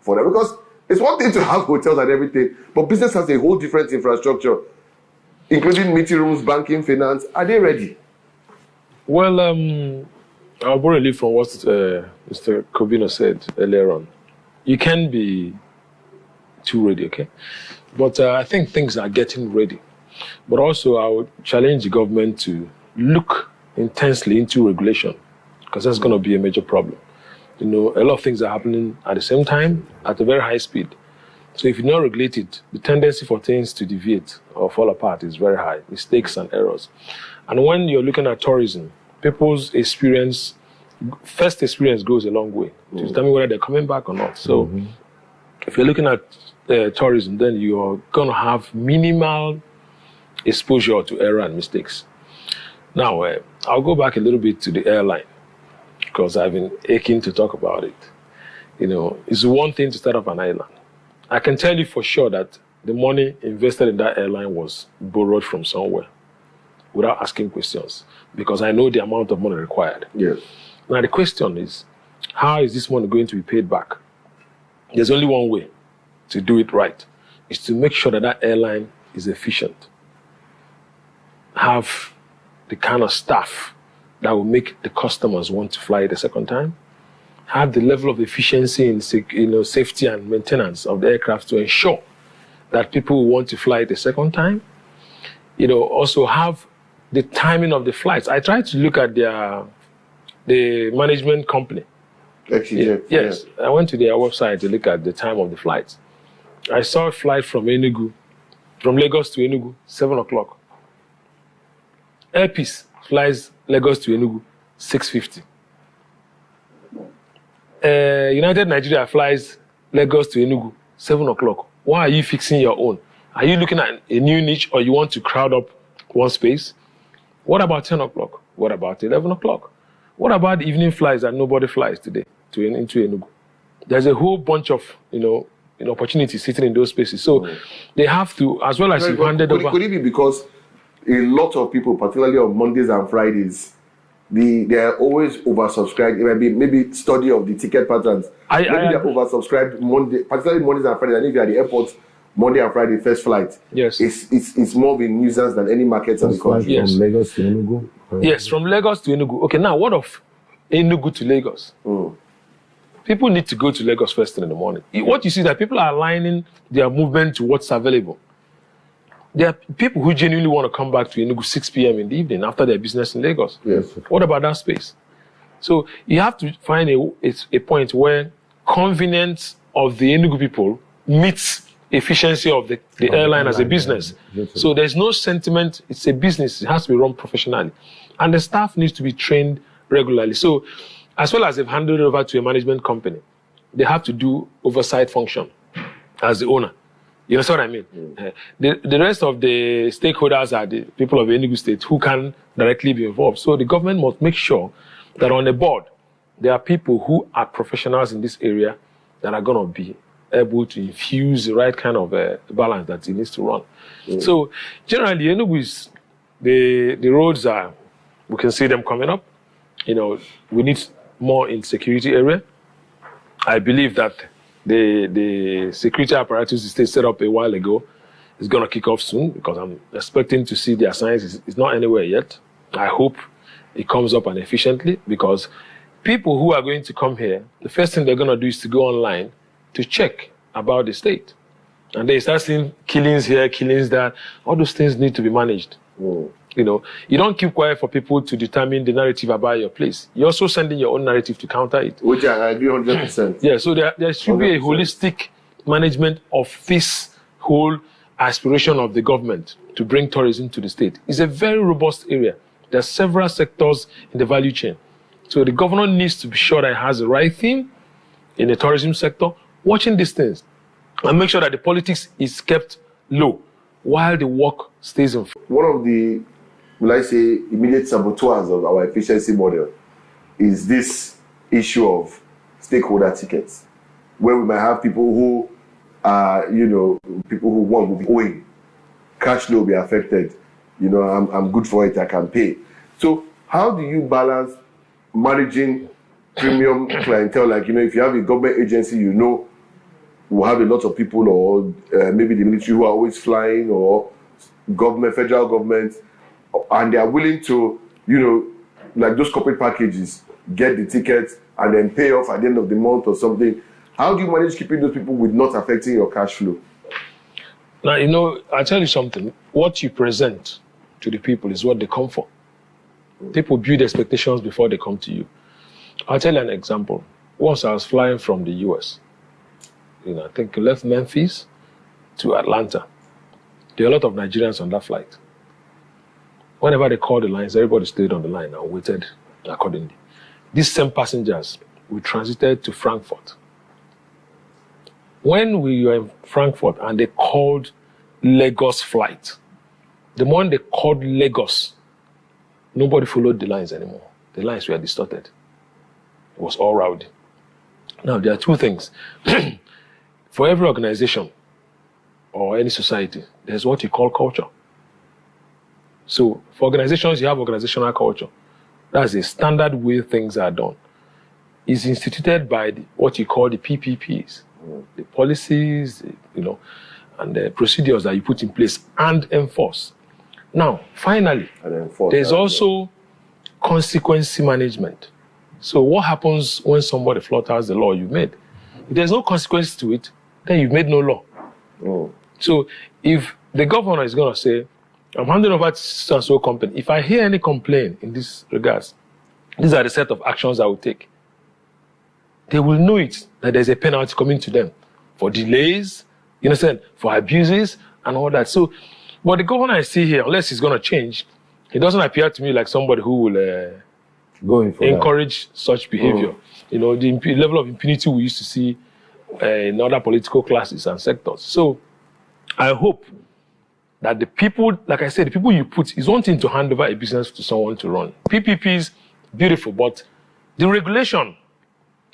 for them? Because it's one thing to have hotels and everything, but business has a whole different infrastructure, including meeting rooms, banking, finance. Are they ready? Well, I'll borrow a leaf from what Mr. Kobino said earlier on. You can be too ready, okay? But I think things are getting ready. But also, I would challenge the government to look intensely into regulation, because that's going to be a major problem. A lot of things are happening at the same time at a very high speed. So if you don't regulate it, the tendency for things to deviate or fall apart is very high, mistakes and errors. And when you're looking at tourism, people's first experience goes a long way to determine whether they're coming back or not. So if you're looking at tourism, then you're going to have minimal exposure to error and mistakes. Now, I'll go back a little bit to the airline, because I've been aching to talk about it. It's one thing to start up an airline. I can tell you for sure that the money invested in that airline was borrowed from somewhere without asking questions, because I know the amount of money required. Yes. Now, the question is, how is this money going to be paid back? There's only one way to do it right, is to make sure that that airline is efficient. Have the kind of staff that will make the customers want to fly it a second time. Have the level of efficiency in safety and maintenance of the aircraft to ensure that people will want to fly it a second time. Also have the timing of the flights. I tried to look at the management company. Actually, yes. Yeah. I went to their website to look at the time of the flights. I saw a flight from Lagos to Enugu, 7 o'clock. Airpeace flies Lagos to Enugu, 6:50. United Nigeria flies Lagos to Enugu, 7 o'clock. Why are you fixing your own? Are you looking at a new niche, or you want to crowd up one space? What about 10 o'clock? What about 11 o'clock? What about the evening flights that nobody flies today into Enugu? There's a whole bunch of, opportunities sitting in those spaces. So they have to, as well as you've handed over. Could it be because a lot of people, particularly on Mondays and Fridays, they are always oversubscribed? It might be maybe study of the ticket patterns. They're oversubscribed Monday, particularly Mondays and Fridays. And if you're at the airport, Monday and Friday, first flight. Yes. It's more of a nuisance than any market in the country. Yes. From Lagos to Enugu? Yes, from Lagos to Enugu. Okay, now what of Enugu to Lagos? People need to go to Lagos first thing in the morning. What you see is that people are aligning their movement to what's available. There are people who genuinely want to come back to Enugu 6 p.m. in the evening after their business in Lagos. Yes. What about that space? So you have to find a point where convenience of the Enugu people meets efficiency of the airline as a business. So there's no sentiment. It's a business. It has to be run professionally. And the staff needs to be trained regularly. So as well as they've handed it over to a management company, they have to do oversight function as the owner. You know what I mean? The rest of the stakeholders are the people of Enugu State who can directly be involved. So the government must make sure that on the board, there are people who are professionals in this area that are going to be able to infuse the right kind of balance that it needs to run. So generally, Enugu is, the roads are, we can see them coming up. We need more in security area. I believe that the security apparatus the state set up a while ago is going to kick off soon, because I'm expecting to see their signs. It's not anywhere yet. I hope it comes up and efficiently, because people who are going to come here, the first thing they're going to do is to go online to check about the state. And they start seeing killings here, killings there. All those things need to be managed. You don't keep quiet for people to determine the narrative about your place. You're also sending your own narrative to counter it. Which I agree 100%. Yeah, so there should be a holistic management of this whole aspiration of the government to bring tourism to the state. It's a very robust area. There are several sectors in the value chain. So the governor needs to be sure that it has the right thing in the tourism sector, watching these things, and make sure that the politics is kept low while the work stays in. One of the, will I say, immediate saboteurs of our efficiency model is this issue of stakeholder tickets, where we might have people who are, people who want will be owing. Cash flow will be affected. I'm good for it, I can pay. So how do you balance managing premium clientele? Like, if you have a government agency, we'll have a lot of people, or maybe the military who are always flying, or government, federal government, and they are willing to, like those corporate packages, get the tickets and then pay off at the end of the month or something. How do you manage keeping those people with not affecting your cash flow? Now, I'll tell you something. What you present to the people is what they come for. People build expectations before they come to you. I'll tell you an example. Once I was flying from the US, I think I left Memphis to Atlanta. There were a lot of Nigerians on that flight. Whenever they called the lines, everybody stayed on the line and waited accordingly. These same passengers, we transited to Frankfurt. When we were in Frankfurt and they called Lagos flight, the moment they called Lagos, nobody followed the lines anymore. The lines were distorted. It was all rowdy. Now, there are two things. For every organization or any society, there's what you call culture. So, for organizations, you have organizational culture. That's a standard way things are done. It's instituted by what you call the PPPs, the policies, and the procedures that you put in place and enforce. Now, finally, there's also consequence management. So what happens when somebody flatters the law you made? If there's no consequence to it, then you've made no law. Oh. So if the governor is going to say, I'm handing over to so-and-so company, if I hear any complaint in this regards, these are the set of actions I will take. They will know it, that there's a penalty coming to them for delays, for abuses and all that. So, but the governor I see here, unless he's going to change, it doesn't appear to me like somebody who will encourage such behavior. Oh. The level of impunity we used to see in other political classes and sectors. So, I hope that the people, like I said, the people you put, is one thing to hand over a business to someone to run. PPPs, beautiful, but the regulation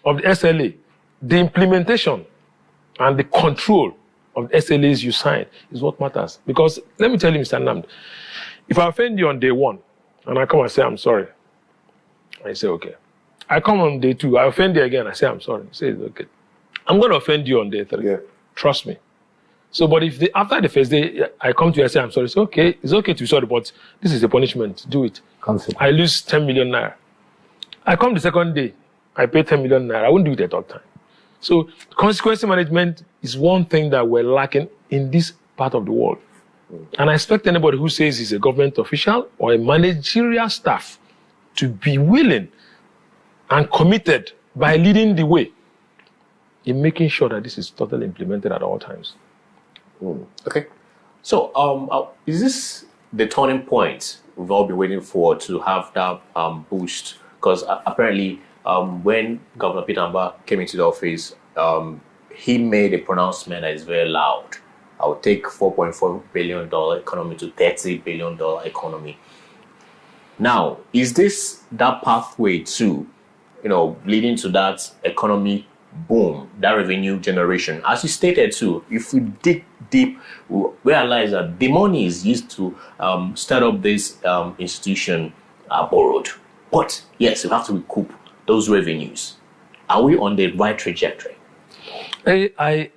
of the SLA, the implementation and the control of the SLAs you sign is what matters. Because let me tell you, Mr. Namd, if I offend you on day one and I come and say, I'm sorry, I say, okay. I come on day two, I offend you again, I say, I'm sorry. I say, okay. I'm going to offend you on day three. Yeah. Trust me. So, but if after the first day, I come to you and say, I'm sorry, it's okay to be sorry, but this is a punishment, do it. I lose 10 million naira. I come the second day, I pay 10 million naira. I won't do it at all time. So consequence management is one thing that we're lacking in this part of the world. And I expect anybody who says he's a government official or a managerial staff to be willing and committed by leading the way in making sure that this is totally implemented at all times. Okay. So is this the turning point we've all been waiting for to have that boost? Because apparently when Governor Peter Mbah came into the office, he made a pronouncement that is very loud. I will take $4.4 billion economy to $30 billion economy. Now, is this that pathway to, leading to that economy boom, that revenue generation? As you stated too, if we dig deep, we realize that the money is used to start up this institution borrowed. But yes, we have to recoup those revenues. Are we on the right trajectory? I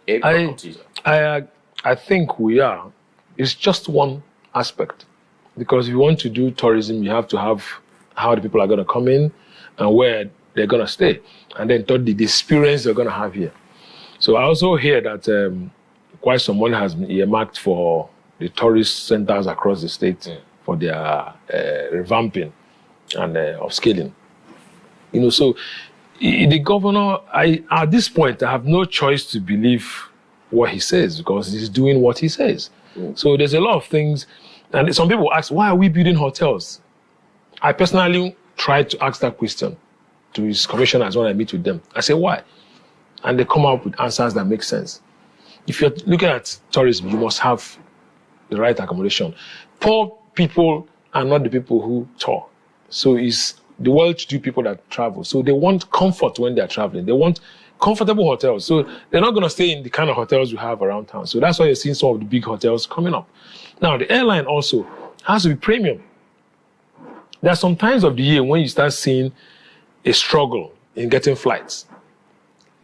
think we are. It's just one aspect. Because if you want to do tourism, you have to have how the people are going to come in and where they're going to stay. And then thirdly, the experience they're going to have here. So I also hear that quite some money has been earmarked for the tourist centers across the state for their revamping and upscaling. So the governor, at this point, I have no choice to believe what he says because he's doing what he says. So there's a lot of things. And some people ask, why are we building hotels? I personally tried to ask that question to his commissioners when I meet with them. I say, why? And they come up with answers that make sense. If you're looking at tourism, you must have the right accommodation. Poor people are not the people who tour. So it's the well-to-do people that travel. So they want comfort when they're traveling. They want comfortable hotels. So they're not going to stay in the kind of hotels we have around town. So that's why you're seeing some of the big hotels coming up. Now, the airline also has to be premium. There are some times of the year when you start seeing a struggle in getting flights.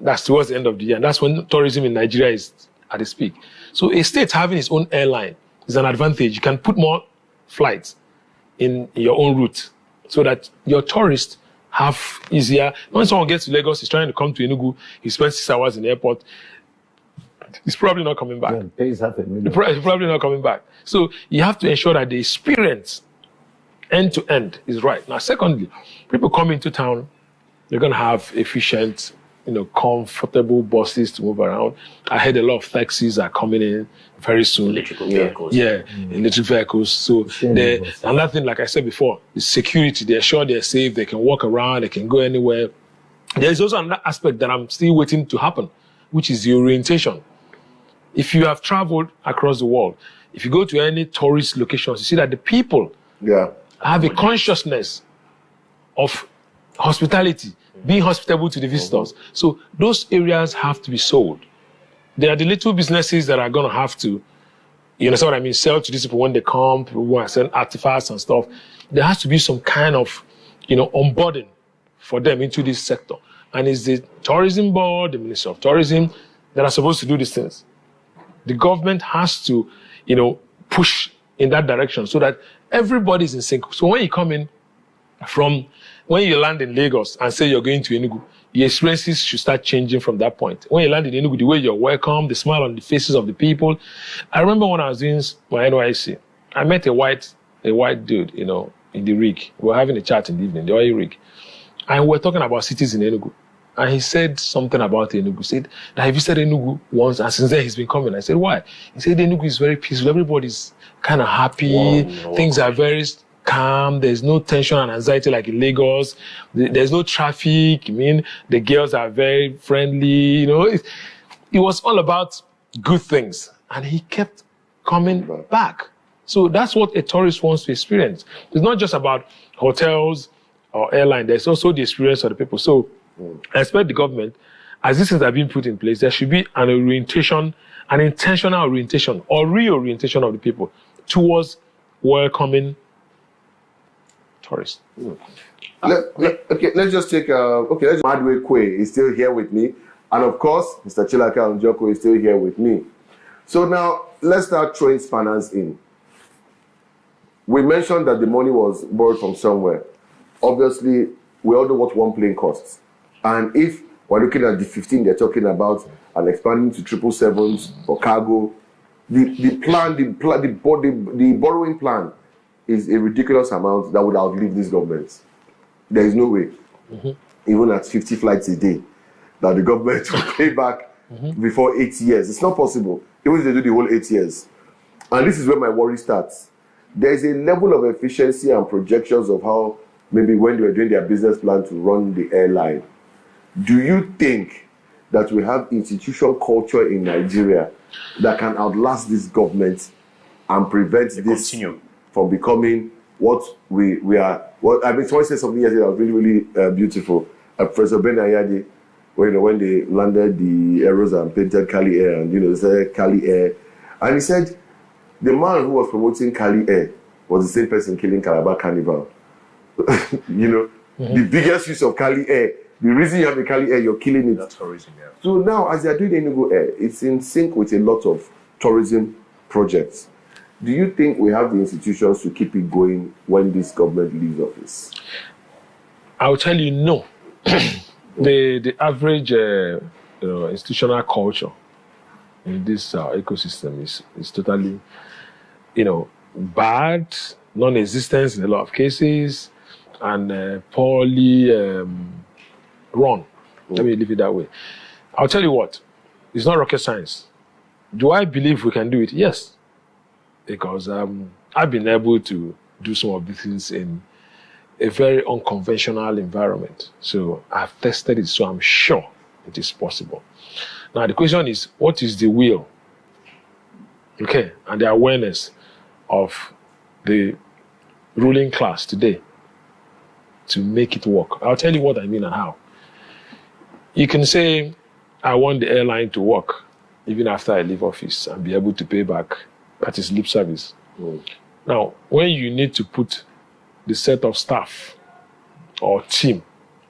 That's towards the end of the year. And that's when tourism in Nigeria is at its peak. So a state having its own airline is an advantage. You can put more flights in your own route so that your tourists have easier. When someone gets to Lagos, he's trying to come to Enugu, he spends 6 hours in the airport, he's probably not coming back. Yeah, pays $500,000. He's probably not coming back. So you have to ensure that the experience end to end is right. Now, secondly, people come into town, they're going to have efficient, comfortable buses to move around. I heard a lot of taxis are coming in very soon. Electrical vehicles. Yeah, electric vehicles. So another thing, like I said before, is security. They're sure they're safe. They can walk around. They can go anywhere. There's also another aspect that I'm still waiting to happen, which is the orientation. If you have traveled across the world, if you go to any tourist locations, you see that the people have a consciousness of hospitality, being hospitable to the visitors. So those areas have to be sold. There are the little businesses that are going to have to, you know what I mean, sell to these people when they come, people want to sell artifacts and stuff. There has to be some kind of, onboarding for them into this sector. And it's the tourism board, the Ministry of Tourism that are supposed to do these things. The government has to, push in that direction so that everybody's in sync. So when you come in when you land in Lagos and say you're going to Enugu, your experiences should start changing from that point. When you land in Enugu, the way you're welcome, the smile on the faces of the people. I remember when I was doing my NYC, I met a white dude, in the rig. We were having a chat in the evening, the oil rig. And we were talking about cities in Enugu. And he said something about Enugu. He said that he visited Enugu once, and since then he's been coming. I said, why? He said Enugu is very peaceful. Everybody's kind of happy. Things are very calm. There's no tension and anxiety like in Lagos. There's no traffic. The girls are very friendly. It was all about good things. And he kept coming back. So that's what a tourist wants to experience. It's not just about hotels or airline. There's also the experience of the people. So I expect the government, as these things are being put in place, there should be an intentional orientation or reorientation of the people towards welcoming tourists. Let's just take Madwe Kwe is still here with me. And of course, Mr. Chilaka Njoko is still here with me. So now, let's start throwing spanners in. We mentioned that the money was borrowed from somewhere. Obviously, we all know what one plane costs. And if we're looking at the 15 they're talking about and expanding to 777s for cargo, the borrowing plan is a ridiculous amount that would outlive this government. There is no way, even at 50 flights a day, that the government will pay back before 8 years. It's not possible, even if they do the whole 8 years. And this is where my worry starts. There is a level of efficiency and projections of how maybe when they were doing their business plan to run the airline. Do you think that we have institutional culture in Nigeria that can outlast this government and prevent this from becoming what we are? Well, I mean, someone said something yesterday that was really, really beautiful. Professor Ben Ayade, when they landed the arrows and painted Cali Air, and they said Cali Air, and he said the man who was promoting Cali Air was the same person killing Calabar Carnival. The biggest use of Cali Air. The reason you have the Cali Air, you're killing it. That's tourism, yeah. So now, as they're doing Enugu Air, it's in sync with a lot of tourism projects. Do you think we have the institutions to keep it going when this government leaves office? I'll tell you no. The average institutional culture in this ecosystem is totally, bad, non-existent in a lot of cases, and poorly run. Let me leave it that way. I'll tell you what, it's not rocket science. Do I believe we can do it? Yes. Because I've been able to do some of these things in a very unconventional environment. So I've tested it, so I'm sure it is possible. Now the question is, what is the will? Okay, and the awareness of the ruling class today to make it work. I'll tell you what I mean and how. You can say, I want the airline to work even after I leave office and be able to pay back. That is lip service. Now, when you need to put the set of staff or team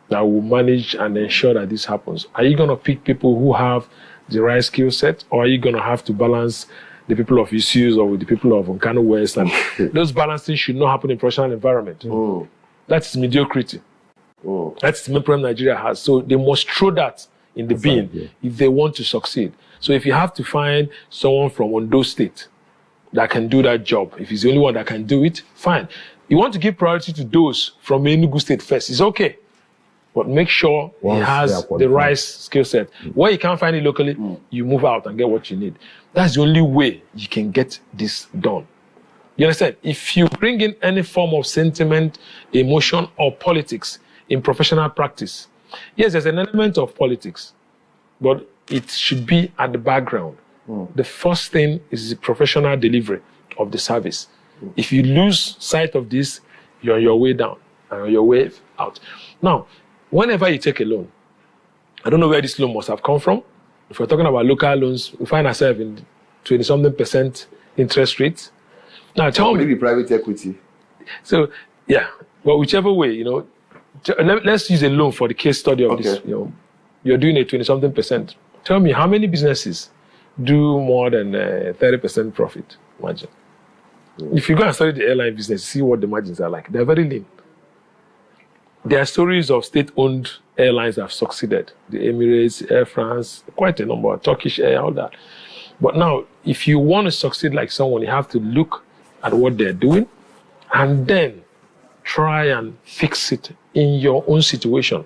that will manage and ensure that this happens? Are you going to pick people who have the right skill set, or are you going to have to balance the people of issues or with the people of Nkano West? And those balancing should not happen in professional environment. That's mediocrity. That's the main problem Nigeria has. So they must throw that in the bin if they want to succeed. So if you have to find someone from Ondo State that can do that job, if he's the only one that can do it, fine. You want to give priority to those from Enugu State first. It's okay. But make sure he has the right skill set. Where you can't find it locally, you move out and get what you need. That's the only way you can get this done. You understand? If you bring in any form of sentiment, emotion, or politics in professional practice, yes, there's an element of politics, but it should be at the background. The first thing is the professional delivery of the service. If you lose sight of this, you're on your way down and on your way out. Now, whenever you take a loan, I don't know where this loan must have come from. If we're talking about local loans, we find ourselves in 20-something% interest rates. Now, tell me. Maybe private equity. So, yeah. Well, whichever way, let's use a loan for the case study of this. You're doing a 20-something%. Tell me, how many businesses do more than 30% profit margin? If you go and study the airline business, see what the margins are like. They're very lean. There are stories of state-owned airlines that have succeeded. The Emirates, Air France, quite a number, Turkish Air, all that. But now, if you want to succeed like someone, you have to look at what they're doing and then try and fix it in your own situation.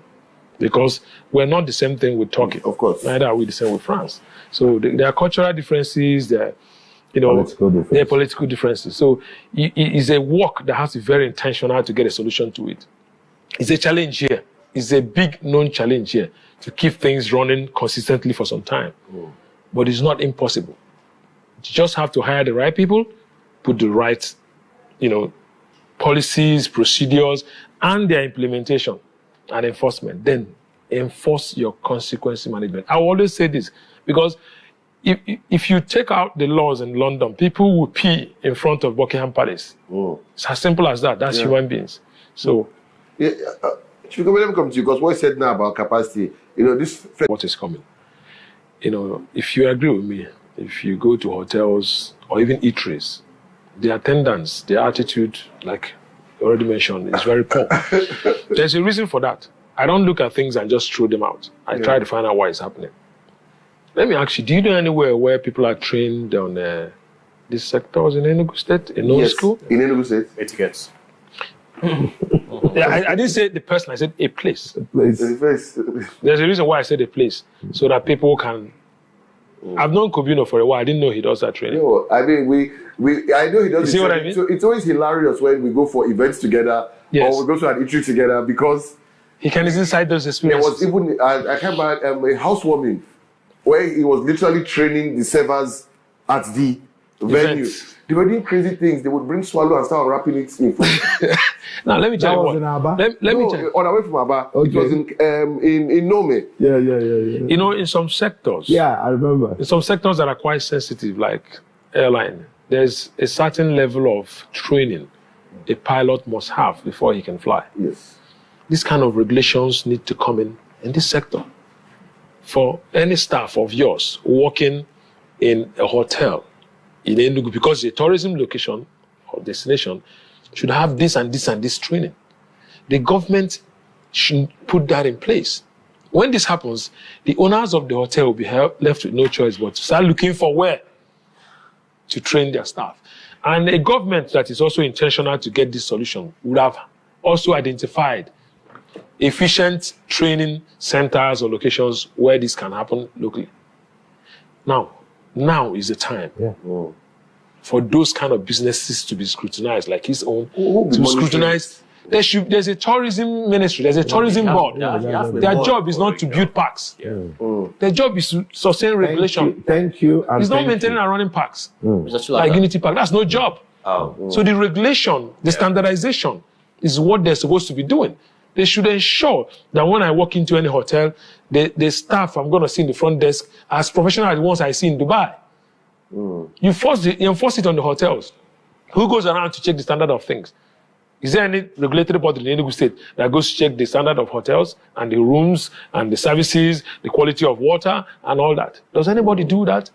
Because we're not the same thing with Turkey. Of course. Neither are we the same with France. So there are cultural differences, there are political differences. So it's a work that has to be very intentional to get a solution to it. It's a challenge here. It's a big known challenge here to keep things running consistently for some time. But it's not impossible. You just have to hire the right people, put the right, policies, procedures, and their implementation and enforcement. Then enforce your consequence management. I always say this because if you take out the laws in London, people will pee in front of Buckingham Palace. It's as simple as that. That's human beings. So, let me come to you because what you said now about capacity, what is coming? If you agree with me, if you go to hotels or even eateries, the attendance, the attitude, like you already mentioned, is very poor. There's a reason for that. I don't look at things and just throw them out. I try to find out why it's happening. Let me ask you, do you know anywhere where people are trained on these sectors in Enugu State, in no school? In Enugu State. Etiquettes. I didn't say the person, I said a place. There's a reason why I said a place, so that people can... I've known Kobino for a while. I didn't know he does that training. I mean, I know he does. You see what I mean? So it's always hilarious when we go for events together or we go to an eatery together because he can inside those experiences. There was even I can't remember a housewarming where he was literally training the servers at the venue. They were doing crazy things. They would bring swallow and start wrapping it in food. Now let me tell you what. In Aba? Let me tell you. On our way from Aba, it was in Nome. Yeah. In some sectors. Yeah, I remember. In some sectors that are quite sensitive, like airline, there's a certain level of training a pilot must have before he can fly. Yes. These kind of regulations need to come in this sector. For any staff of yours working in a hotel in Enugu, because the tourism location or destination should have this and this and this training. The government should put that in place. When this happens, the owners of the hotel will be left with no choice but to start looking for where to train their staff. And a government that is also intentional to get this solution would have also identified efficient training centers or locations where this can happen locally. Now is the time for those kind of businesses to be scrutinized, like his own, to be scrutinized. There's a tourism ministry, there's a tourism board. Their job is not to build parks. Their job is to sustain regulation. Thank you. It's not maintaining and running parks. Like Unity Park, that's no job. So the regulation, the standardization is what they're supposed to be doing. They should ensure that when I walk into any hotel, the staff I'm going to see in the front desk as professional as the ones I see in Dubai. You enforce it on the hotels. Who goes around to check the standard of things? Is there any regulatory body in Enugu State that goes to check the standard of hotels and the rooms and the services, the quality of water and all that? Does anybody do that?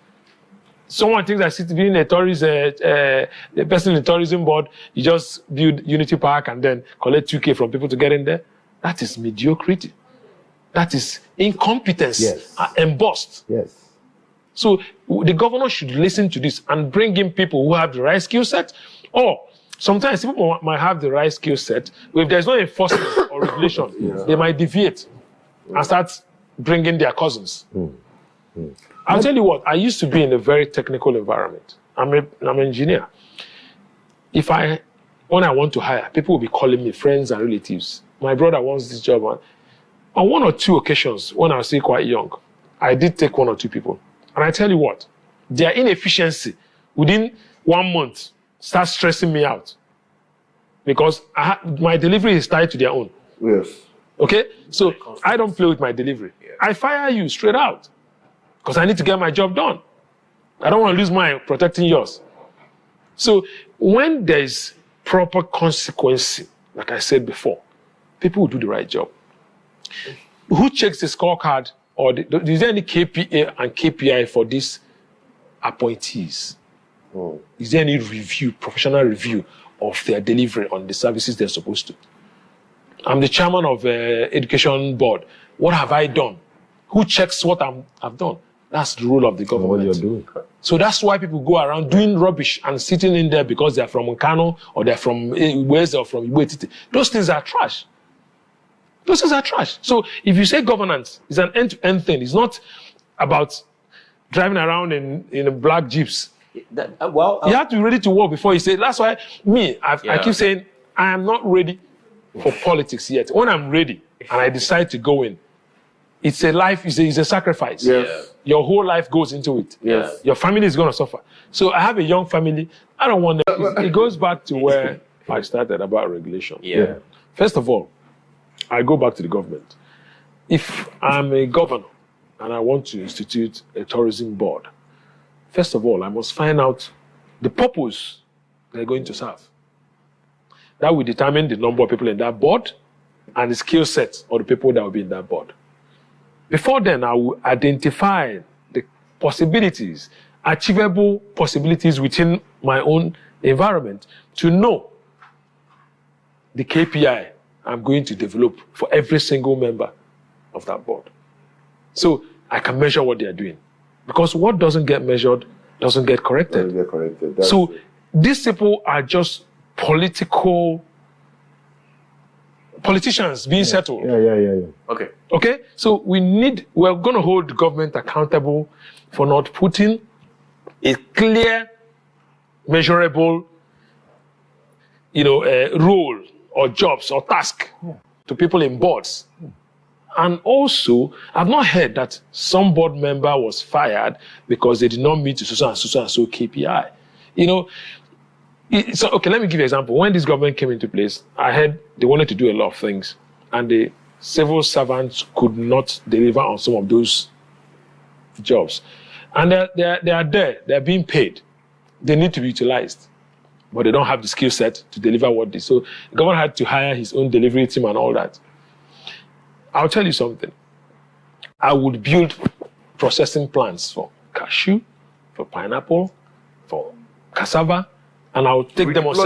Someone thinks that being a tourist, a person in the tourism board, you just build Unity Park and then collect 2K from people to get in there. That is mediocrity. That is incompetence embossed. Yes. So the governor should listen to this and bring in people who have the right skill set. Or sometimes people might have the right skill set, but if there's no enforcement or regulation, they might deviate and start bringing their cousins. I'll tell you what, I used to be in a very technical environment. I'm an engineer. When I want to hire, people will be calling me friends and relatives. My brother wants this job. On one or two occasions, when I was still quite young, I did take 1 or 2 people. And I tell you what, their inefficiency within 1 month starts stressing me out. Because my delivery is tied to their own. Yes. Okay? So I don't play with my delivery. I fire you straight out. Because I need to get my job done. I don't want to lose mine protecting yours. So when there is proper consequence, like I said before, people will do the right job. Who checks the scorecard? Or is there any KPA and KPI for these appointees? Is there any review, professional review of their delivery on the services they're supposed to? I'm the chairman of education board. What have I done? Who checks what I've done? That's the role of the government. What you're doing. So that's why people go around doing rubbish and sitting in there because they're from Nkano or they're from West or from Igbo. Those things are trash. Those things are trash. So if you say governance is an end-to-end thing, it's not about driving around in black jeeps. You have to be ready to work before you say. That's why I keep saying I am not ready for politics yet. When I'm ready and I decide to go in, it's a life, it's a sacrifice. Yes. Your whole life goes into it. Yes. Your family is going to suffer. So I have a young family. I don't want them. It goes back to where I started about regulation. Yeah. First of all, I go back to the government. If I'm a governor and I want to institute a tourism board, first of all, I must find out the purpose they're going to serve. That will determine the number of people in that board and the skill set of the people that will be in that board. Before then, I will identify the possibilities, achievable possibilities within my own environment to know the KPI I'm going to develop for every single member of that board. So I can measure what they are doing. Because what doesn't get measured doesn't get corrected. Doesn't get corrected. So these people are just politicians being settled. Yeah. Okay? So we're going to hold the government accountable for not putting a clear, measurable, role or jobs or task to people in boards. And also, I've not heard that some board member was fired because they did not meet the so and so KPI. Okay, let me give you an example. When this government came into place, I heard they wanted to do a lot of things, and the civil servants could not deliver on some of those jobs. And they are there, they're being paid. They need to be utilized, but they don't have the skill set to deliver what they. So the government had to hire his own delivery team and all that. I'll tell you something. I would build processing plants for cashew, for pineapple, for cassava, and I'll take them on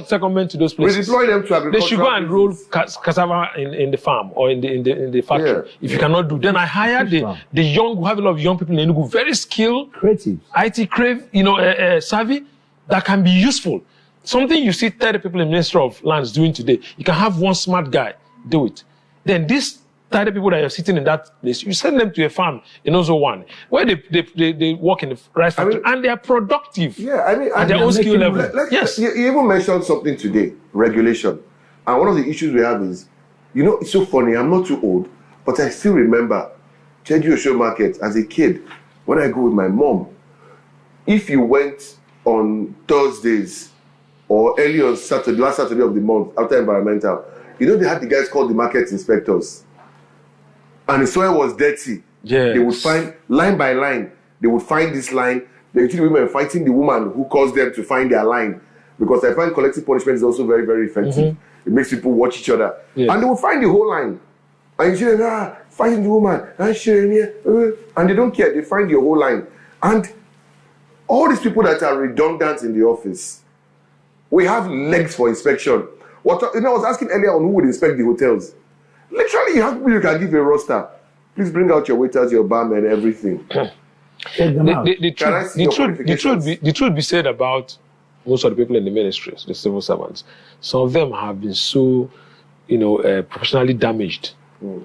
secondment to those places. We deploy them to agriculture. They should go and roll cassava in the farm or in the factory. Yeah. If you cannot do, then I hire the young, who have a lot of young people in Enugu, very skilled, creative, IT savvy, that can be useful. Something you see 30 people in the Ministry of Lands doing today, you can have one smart guy do it. Then these 30 people that are sitting in that place, you send them to a farm in Ozo 1, where they work in the rice factory, and they are productive. At their own skill level. Yes. You even mentioned something today, regulation. And one of the issues we have is, it's so funny, I'm not too old, but I still remember Cheju Osho Market as a kid, when I go with my mom. If you went on Thursdays or early on Saturday, last Saturday of the month, after environmental, they had the guys called the market inspectors. And the soil was dirty. Yes. They would find, line by line, they would find this line. The women fighting the woman who caused them to find their line. because I find collective punishment is also very, very effective. It makes people watch each other. Yeah. And they will find the whole line. And you see them, fighting the woman, and they don't care. They find the whole line. And all these people that are redundant in the office, we have legs for inspection. I was asking earlier on who would inspect the hotels. Literally, you have people you can give a roster. Please bring out your waiters, your barman, and everything. The truth be said about most of the people in the ministries, the civil servants, some of them have been so, professionally damaged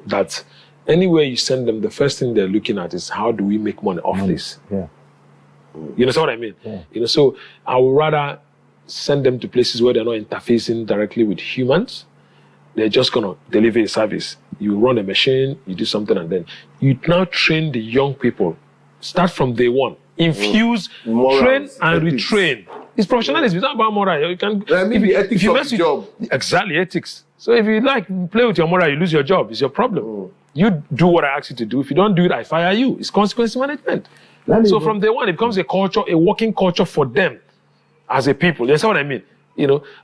that anywhere you send them, the first thing they're looking at is how do we make money off this? Yeah. You understand what I mean? Yeah. So I would rather send them to places where they're not interfacing directly with humans. They're just going to deliver a service. You run a machine, you do something, and then you now train the young people. Start from day one. Infuse, Morals, train, and ethics. retrain. It's professionalism. It's not about moral. You can. Maybe ethics of the job. Exactly, ethics. So if you play with your moral, you lose your job. It's your problem. You do what I ask you to do. If you don't do it, I fire you. It's consequence management. So from day one, it becomes a culture, a working culture for them as a people. You understand what I mean?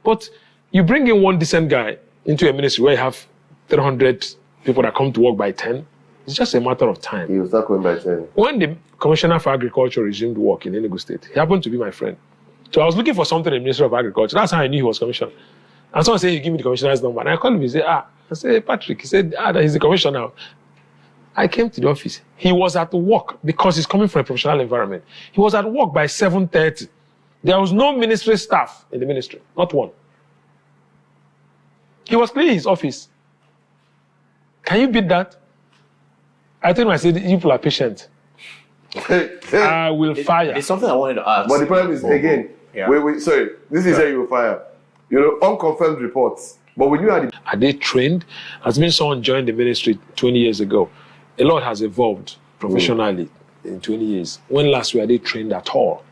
But you bring in one decent guy into a ministry where you have 300 people that come to work by 10. It's just a matter of time. He will start going by 10. When the Commissioner for Agriculture resumed work in Enugu State, he happened to be my friend. So I was looking for something in the Ministry of Agriculture. That's how I knew he was commissioner. And someone said, he give me the commissioner's number. And I called him, he said, I said, hey, Patrick. He said, he's the commissioner now. I came to the office. He was at work because he's coming from a professional environment. He was at work by 7:30. There was no ministry staff in the ministry, not one. He was cleaning his office. Can you beat that? I told him, I said, you people are patient. I will fire. It's something I wanted to ask. But the problem is, again, sorry, this is how you will fire. Unconfirmed reports. But we knew how Are they trained? Has been someone joined the ministry 20 years ago. A lot has evolved professionally in 20 years. When last were they trained at all?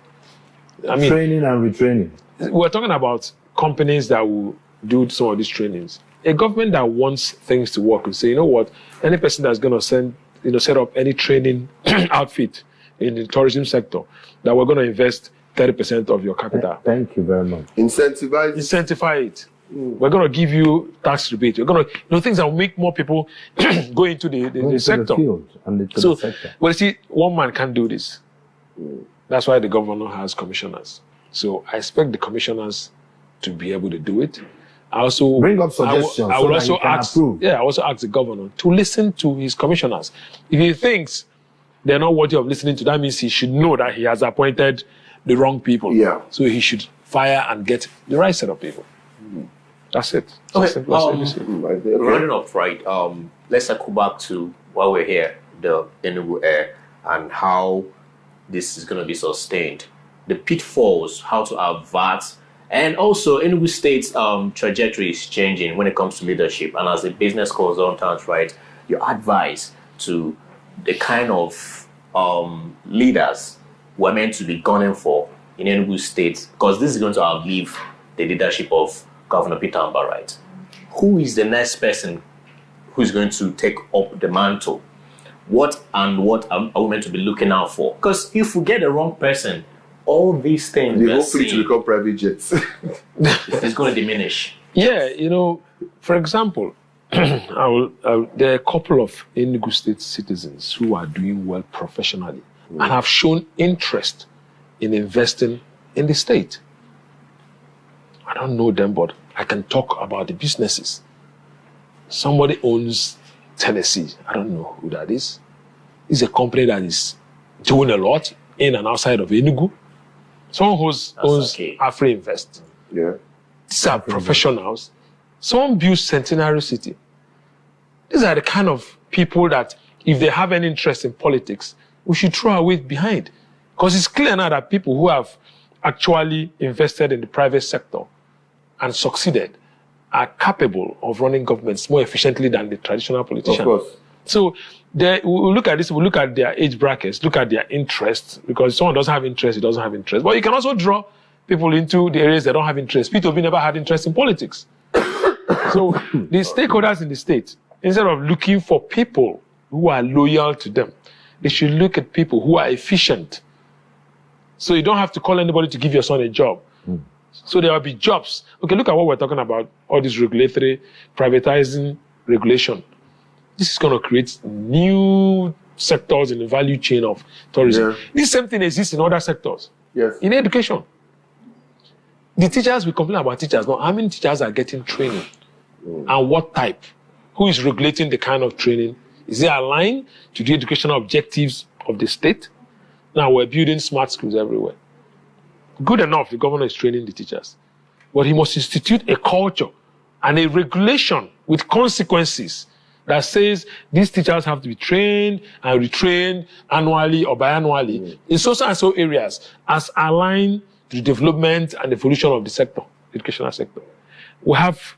I mean, training and retraining. We're talking about companies that will do some of these trainings. A government that wants things to work will say, you know what, any person that's going to set up any training outfit in the tourism sector, that we're going to invest 30% of your capital. Thank you very much. Incentivize it. We're going to give you tax rebate. We're going to, things that will make more people go into the sector. The field and the sector. Well, see, one man can't do this. That's why the governor has commissioners. So I expect the commissioners to be able to do it. I also bring up suggestions. I will also ask. Yeah, I also ask the governor to listen to his commissioners. If he thinks they're not worthy of listening to, that means he should know that he has appointed the wrong people. Yeah. So he should fire and get the right set of people. That's it. Okay. Running up, right? Let's circle back to while we're here, the Enugu Air, and how this is going to be sustained. The pitfalls, how to avert, and also Enugu State's trajectory is changing when it comes to leadership. And as a business consultant, right, your advice to the kind of leaders we're meant to be gunning for in Enugu State, because this is going to outlive the leadership of Governor Peter Amba, right? Who is the next person who's going to take up the mantle? What are we meant to be looking out for? Because if we get the wrong person, all these things they hopefully to become private jets. It's going to diminish. Yeah, for example, there are a couple of Enugu State citizens who are doing well professionally and have shown interest in investing in the state. I don't know them, but I can talk about the businesses. Somebody owns Tennessee. I don't know who that is. It's a company that is doing a lot in and outside of Enugu. Someone who owns Afri Invest. Yeah. These are professionals. Someone built Centenary City. These are the kind of people that, if they have any interest in politics, we should throw our weight behind. Because it's clear now that people who have actually invested in the private sector and succeeded are capable of running governments more efficiently than the traditional politicians. Of course. So we look at this, we look at their age brackets, look at their interests, because if someone doesn't have interest, he doesn't have interest. But you can also draw people into the areas that don't have interest. P2B never had interest in politics. So the stakeholders in the state, instead of looking for people who are loyal to them, they should look at people who are efficient. So you don't have to call anybody to give your son a job. So there will be jobs. Okay, look at what we're talking about, all this regulatory, privatizing regulation. This is going to create new sectors in the value chain of tourism. Yeah. This same thing exists in other sectors. Yes. In education. The teachers, we complain about teachers, but how many teachers are getting training? And what type? Who is regulating the kind of training? Is it aligned to the educational objectives of the state? Now we're building smart schools everywhere. Good enough, the governor is training the teachers. But he must institute a culture and a regulation with consequences that says these teachers have to be trained and retrained annually or biannually in so and so areas as aligned to the development and evolution of the sector, the educational sector. We have,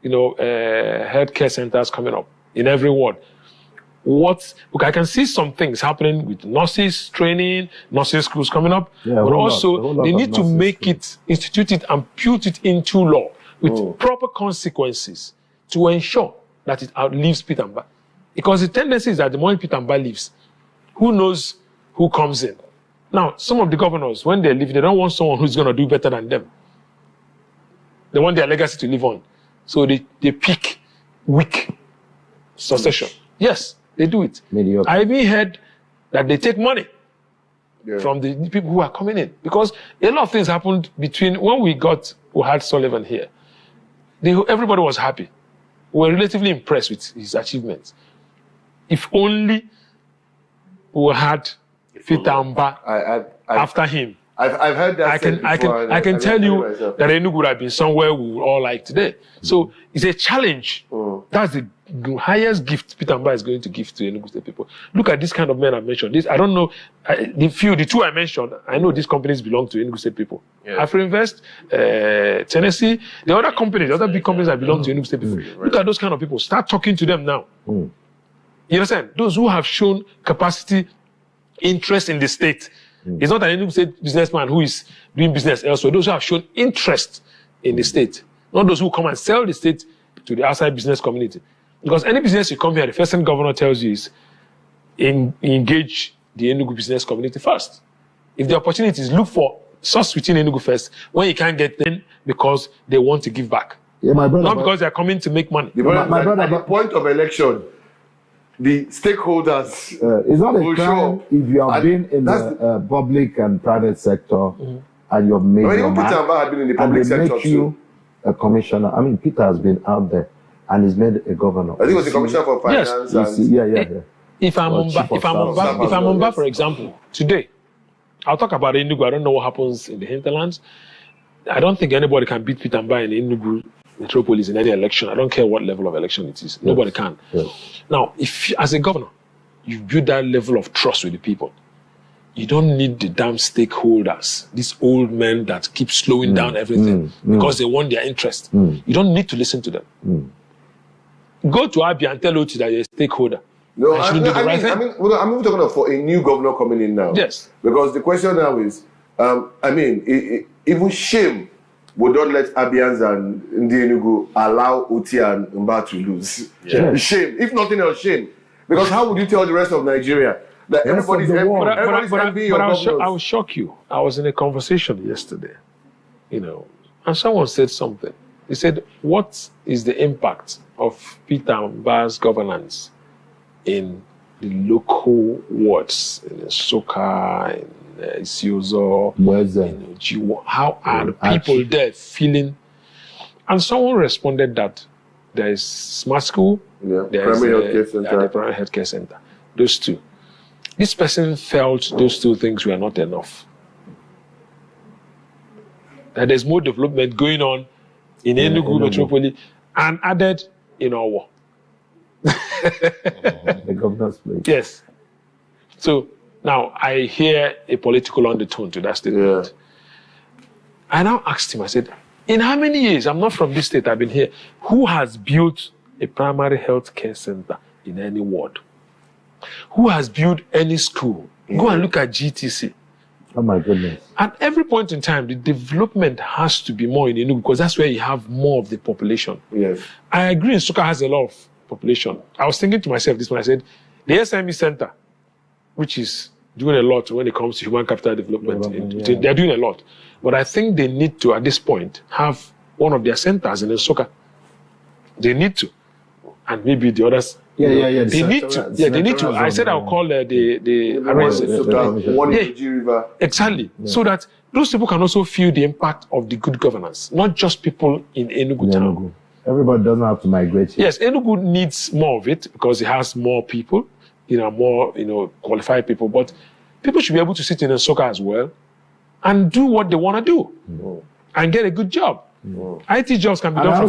healthcare centers coming up in every ward. I can see some things happening with nurses training, nursing schools coming up, but also they need to make it, institute it and put it into law with proper consequences to ensure that it outlives Pit and Bar. Because the tendency is that the moment Pit and Bar leaves, who knows who comes in? Now, some of the governors, when they leave, they don't want someone who's going to do better than them. They want their legacy to live on. So they pick weak succession. Yes, they do it. Mediocre. I even heard that they take money from the people who are coming in. Because a lot of things happened between when we had Sullivan here. Everybody was happy. We were relatively impressed with his achievements. If only we had Pit and Bar after him. I've heard that. I can tell you that Enugu would have been somewhere we would all like today. So it's a challenge. That's the highest gift Pit and Bar is going to give to Enugu State people. Look at this kind of men I've mentioned. I don't know, the two I mentioned, I know these companies belong to Enugu State people. Yeah. Afroinvest, Tennessee, the other companies, the other big companies that belong to Enugu State people. Right. Look at those kind of people. Start talking to them now. You understand? Those who have shown capacity, interest in the state. It's not an Enugu State businessman who is doing business elsewhere. Those who have shown interest in the state. Not those who come and sell the state to the outside business community. Because any business you come here, the first thing governor tells you is engage the Enugu business community first. If the opportunities, look for source within Enugu first, when you can't get them because they want to give back. Yeah, my brother. Not because they're coming to make money. My brother, at the point of election, the stakeholders it's not a crime if you have been in the public and private sector and you've made your mark, had been in the public and they sector make you a commissioner. I mean, Peter has been out there and he's made a governor. I think it was the commissioner for finance. Yes. If I'm on Bar, for example, today, I'll talk about Enugu. I don't know what happens in the hinterlands. I don't think anybody can beat Pit and Bar in Enugu metropolis in any election. I don't care what level of election it is. Nobody can. Now, if as a governor, you build that level of trust with the people, you don't need the damn stakeholders, these old men that keep slowing down everything because they want their interest. You don't need to listen to them. Go to Abia and tell Oti that you're a stakeholder. No, I'm talking about for a new governor coming in now. Yes. Because the question now is, even shame would not let Abians and Enugu allow Oti and Mba to lose. Yeah. Shame. If nothing else, shame. Because how would you tell the rest of Nigeria that everybody's envying your governors? I will shock you. I was in a conversation yesterday, and someone said something. He said, what is the impact of Pit and Bar's governance in the local wards, in Soka, in Isiozo, how are the people there feeling? And someone responded that there is smart school, there is the primary healthcare center. Those two. This person felt those two things were not enough. That there's more development going on in Enugu metropolis and added in Owo. The governor's place. Yes. So now I hear a political undertone to that statement. I now asked him, I said, in how many years, I'm not from this state, I've been here, who has built a primary health care center in any ward? Who has built any school? Go and look at GTC. Oh my goodness. At every point in time, the development has to be more in Enugu because that's where you have more of the population. Yes. I agree Nsukka has a lot of population. I was thinking to myself this when I said, the SME center, which is doing a lot when it comes to human capital development. They're doing a lot. But I think they need to, at this point, have one of their centers in Nsukka. They need to. And maybe the others. They need to. Yeah, they need to. I said I'll call the River. Exactly. So that those people can also feel the impact of the good governance, not just people in Enugu town. Everybody doesn't have to migrate here. Yes, Enugu needs more of it because it has more people, more, qualified people. But people should be able to sit in Nsukka as well and do what they want to do and get a good job. IT jobs can be done from